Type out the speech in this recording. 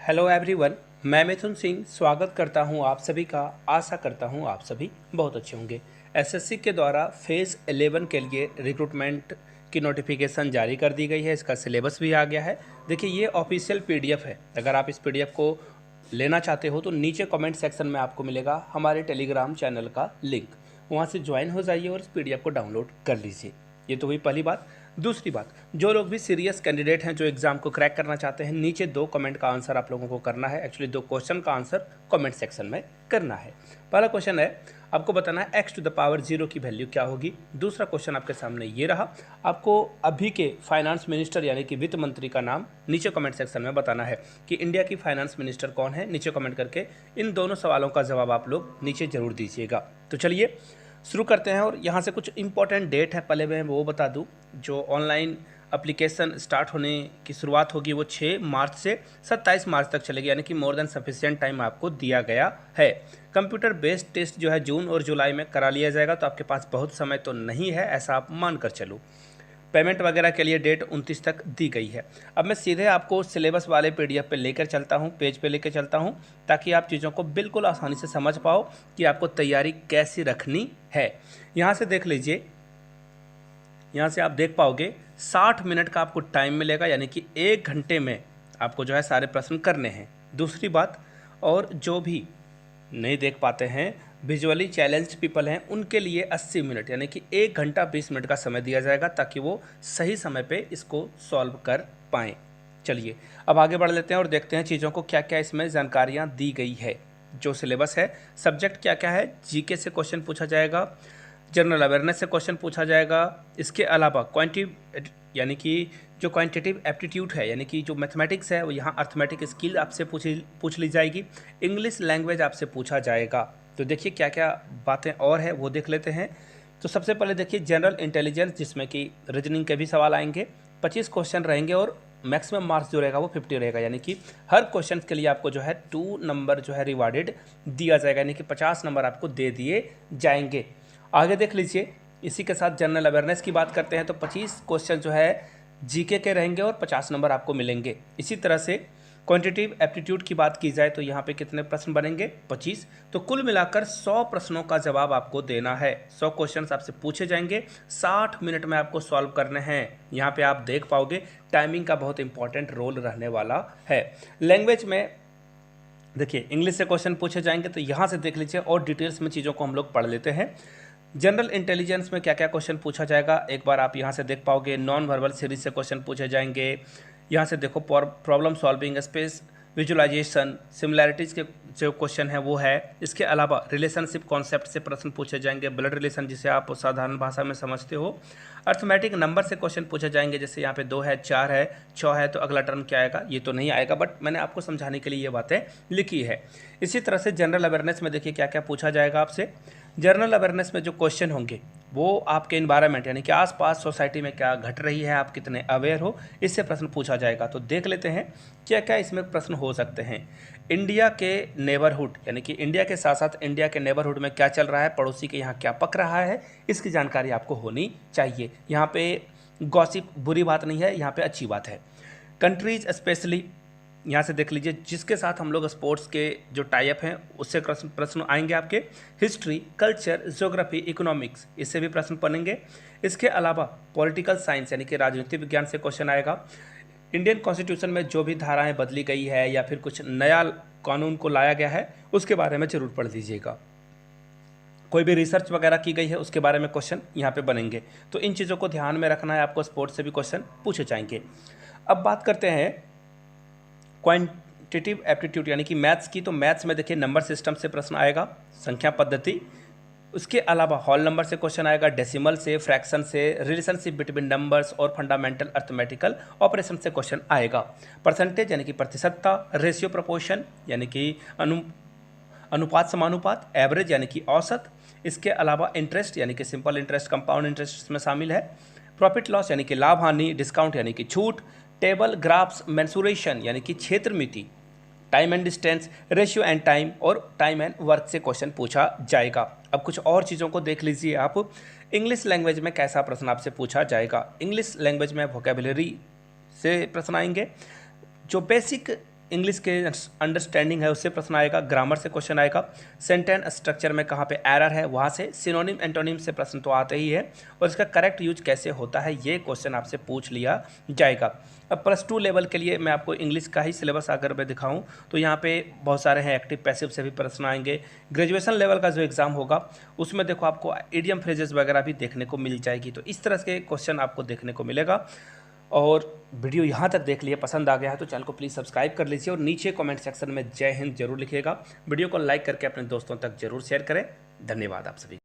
Hello everyone, मैं मिथुन सिंह स्वागत करता हूं आप सभी का। आशा करता हूं आप सभी बहुत अच्छे होंगे। एसएससी के द्वारा फेज़ 11 के लिए रिक्रूटमेंट की नोटिफिकेशन जारी कर दी गई है। इसका सिलेबस भी आ गया है। देखिए, ये ऑफिशियल पीडीएफ है। अगर आप इस पीडीएफ को लेना चाहते हो तो नीचे कमेंट सेक्शन में आपको मिलेगा हमारे टेलीग्राम चैनल का लिंक। वहाँ से ज्वाइन हो जाइए और इस पीडीएफ को डाउनलोड कर लीजिए। ये तो हुई पहली बात। दूसरी बात, जो लोग भी सीरियस कैंडिडेट हैं, जो एग्ज़ाम को क्रैक करना चाहते हैं, नीचे 2 कमेंट का आंसर आप लोगों को करना है। एक्चुअली 2 क्वेश्चन का आंसर कमेंट सेक्शन में करना है। पहला क्वेश्चन है, आपको बताना है x टू द पावर 0 की वैल्यू क्या होगी। दूसरा क्वेश्चन आपके सामने ये रहा, आपको अभी के फाइनेंस मिनिस्टर यानी कि वित्त मंत्री का नाम नीचे कमेंट सेक्शन में बताना है कि इंडिया की फाइनेंस मिनिस्टर कौन है। नीचे कमेंट करके इन दोनों सवालों का जवाब आप लोग नीचे ज़रूर दीजिएगा। तो चलिए शुरू करते हैं। और यहाँ से कुछ इंपॉर्टेंट डेट है, पहले मैं वो बता दूँ। जो ऑनलाइन एप्लीकेशन स्टार्ट होने की शुरुआत होगी वो 6 मार्च से 27 मार्च तक चलेगी, यानी कि मोर देन सफिशिएंट टाइम आपको दिया गया है। कंप्यूटर बेस्ड टेस्ट जो है जून और जुलाई में करा लिया जाएगा, तो आपके पास बहुत समय तो नहीं है, ऐसा आप मान कर चलो। पेमेंट वगैरह के लिए डेट 29 तक दी गई है। अब मैं सीधे आपको सिलेबस वाले पीडीएफ पे लेकर चलता हूँ, पेज पे लेकर चलता हूँ, ताकि आप चीज़ों को बिल्कुल आसानी से समझ पाओ कि आपको तैयारी कैसी रखनी है। यहाँ से देख लीजिए, यहाँ से आप देख पाओगे 60 मिनट का आपको टाइम मिलेगा, यानी कि 1 घंटे में आपको जो है सारे प्रश्न करने हैं। दूसरी बात, और जो भी नहीं देख पाते हैं, विजुअली चैलेंज पीपल हैं, उनके लिए 80 मिनट यानी कि 1 घंटा 20 मिनट का समय दिया जाएगा, ताकि वो सही समय पे इसको सॉल्व कर पाएँ। चलिए अब आगे बढ़ लेते हैं और देखते हैं चीज़ों को क्या क्या इसमें जानकारियाँ दी गई है। जो सिलेबस है, सब्जेक्ट क्या क्या है, जीके से क्वेश्चन पूछा जाएगा, जनरल अवेयरनेस से क्वेश्चन पूछा जाएगा। इसके अलावा क्वांटिटी यानी कि जो क्वांटिटेटिव एप्टीट्यूड है, यानी कि जो मैथमेटिक्स है, वो यहाँ अर्थमेटिक स्किल आपसे पूछ ली जाएगी। इंग्लिश लैंग्वेज आपसे पूछा जाएगा। तो देखिए क्या क्या बातें और है वो देख लेते हैं। तो सबसे पहले देखिए जनरल इंटेलिजेंस, जिसमें कि रीजनिंग के भी सवाल आएंगे। 25 क्वेश्चन रहेंगे और मैक्सिमम मार्क्स जो रहेगा वो 50 रहेगा, यानी कि हर क्वेश्चन के लिए आपको जो है 2 नंबर जो है रिवार्डेड दिया जाएगा, यानी कि 50 नंबर आपको दे दिए जाएंगे। आगे देख लीजिए, इसी के साथ जनरल अवेयरनेस की बात करते हैं तो 25 क्वेश्चन जो है जीके के रहेंगे और 50 नंबर आपको मिलेंगे। इसी तरह से क्वांटिटेटिव एप्टीट्यूड की बात की जाए तो यहाँ पे कितने प्रश्न बनेंगे, 25। तो कुल मिलाकर 100 प्रश्नों का जवाब आपको देना है। 100 क्वेश्चन आपसे पूछे जाएंगे, 60 मिनट में आपको सॉल्व करने हैं। यहाँ पे आप देख पाओगे टाइमिंग का बहुत इंपॉर्टेंट रोल रहने वाला है। लैंग्वेज में देखिए इंग्लिश से क्वेश्चन पूछे जाएंगे, तो यहाँ से देख लीजिए और डिटेल्स में चीज़ों को हम लोग पढ़ लेते हैं। जनरल इंटेलिजेंस में क्या क्या क्वेश्चन पूछा जाएगा एक बार आप यहाँ से देख पाओगे। नॉन वर्बल सीरीज से क्वेश्चन पूछे जाएंगे। यहाँ से देखो problem solving, space visualisation, similarities के जो क्वेश्चन है वो है। इसके अलावा रिलेशनशिप कॉन्सेप्ट से प्रश्न पूछे जाएंगे, ब्लड रिलेशन जिसे आप साधारण भाषा में समझते हो। अर्थमेटिक नंबर से क्वेश्चन पूछे जाएंगे, जैसे यहाँ पे 2 है, 4 है, 6 है, तो अगला टर्म क्या आएगा, ये तो नहीं आएगा, बट मैंने आपको समझाने के लिए ये बातें लिखी है। इसी तरह से जनरल अवेयरनेस में देखिए क्या क्या पूछा जाएगा आपसे। जनरल अवेयरनेस में जो क्वेश्चन होंगे वो आपके इन्वायरमेंट यानी कि आसपास सोसाइटी में क्या घट रही है, आप कितने अवेयर हो, इससे प्रश्न पूछा जाएगा। तो देख लेते हैं क्या क्या इसमें प्रश्न हो सकते हैं। इंडिया के नेबरहुड यानी कि इंडिया के साथ साथ इंडिया के नेबरहुड में क्या चल रहा है, पड़ोसी के यहाँ क्या पक रहा है, इसकी जानकारी आपको होनी चाहिए। यहाँ पे गॉसिप बुरी बात नहीं है, यहाँ पे अच्छी बात है। कंट्रीज स्पेशली यहाँ से देख लीजिए, जिसके साथ हम लोग स्पोर्ट्स के जो टाइप हैं उससे प्रश्न आएंगे आपके। हिस्ट्री, कल्चर, ज्योग्राफी, इकोनॉमिक्स, इससे भी प्रश्न बनेंगे। इसके अलावा पॉलिटिकल साइंस यानी कि राजनीति विज्ञान से क्वेश्चन आएगा। इंडियन कॉन्स्टिट्यूशन में जो भी धाराएं बदली गई है या फिर कुछ नया कानून को लाया गया है उसके बारे में जरूर पढ़ लीजिएगा। कोई भी रिसर्च वगैरह की गई है उसके बारे में क्वेश्चन यहाँ पे बनेंगे। तो इन चीज़ों को ध्यान में रखना है आपको, स्पोर्ट्स से भी क्वेश्चन पूछे जाएंगे। अब बात करते हैं क्वांटिटेटिव एप्टीट्यूड यानी कि मैथ्स की। तो मैथ्स में देखिए नंबर सिस्टम से प्रश्न आएगा, संख्या पद्धति। उसके अलावा होल नंबर से क्वेश्चन आएगा, डेसिमल से, फ्रैक्शन से, रिलेशनशिप बिटवीन नंबर्स और फंडामेंटल अर्थमेटिकल ऑपरेशन से क्वेश्चन आएगा। परसेंटेज यानी कि प्रतिशतता, रेशियो प्रोपोर्शन यानी कि अनुपात समानुपात, एवरेज यानी कि औसत। इसके अलावा इंटरेस्ट यानी कि सिंपल इंटरेस्ट, कंपाउंड इंटरेस्ट इसमें शामिल है। प्रॉफिट लॉस यानी कि लाभ हानि, डिस्काउंट यानी कि छूट, टेबल, ग्राफ्स, मेंसुरेशन यानी कि क्षेत्र मिति, time and distance, ratio and time और टाइम एंड वर्क से क्वेश्चन पूछा जाएगा। अब कुछ और चीज़ों को देख लीजिए आप। इंग्लिश लैंग्वेज में कैसा प्रश्न आपसे पूछा जाएगा। इंग्लिश लैंग्वेज में वोकेबुलरी से प्रश्न आएंगे। जो बेसिक इंग्लिश के अंडरस्टैंडिंग है उससे प्रश्न आएगा, ग्रामर से क्वेश्चन आएगा, सेंटेंस स्ट्रक्चर में कहाँ पे एरर है वहाँ से, सिनोनिम एंटोनिम से प्रश्न तो आते ही है, और इसका करेक्ट यूज कैसे होता है ये क्वेश्चन आपसे पूछ लिया जाएगा। अब +2 लेवल के लिए मैं आपको इंग्लिश का ही सिलेबस अगर मैं दिखाऊं तो यहाँ पे बहुत सारे हैं, एक्टिव पैसिव से भी प्रश्न आएंगे। ग्रेजुएशन लेवल का जो एग्ज़ाम होगा उसमें देखो आपको इडियम फ्रेजेस वगैरह भी देखने को मिल जाएगी, तो इस तरह के क्वेश्चन आपको देखने को मिलेगा। और वीडियो यहाँ तक देख लिए, पसंद आ गया है तो चैनल को प्लीज़ सब्सक्राइब कर लीजिए और नीचे कमेंट सेक्शन में जय हिंद जरूर लिखिएगा। वीडियो को लाइक करके अपने दोस्तों तक जरूर शेयर करें। धन्यवाद आप सभी।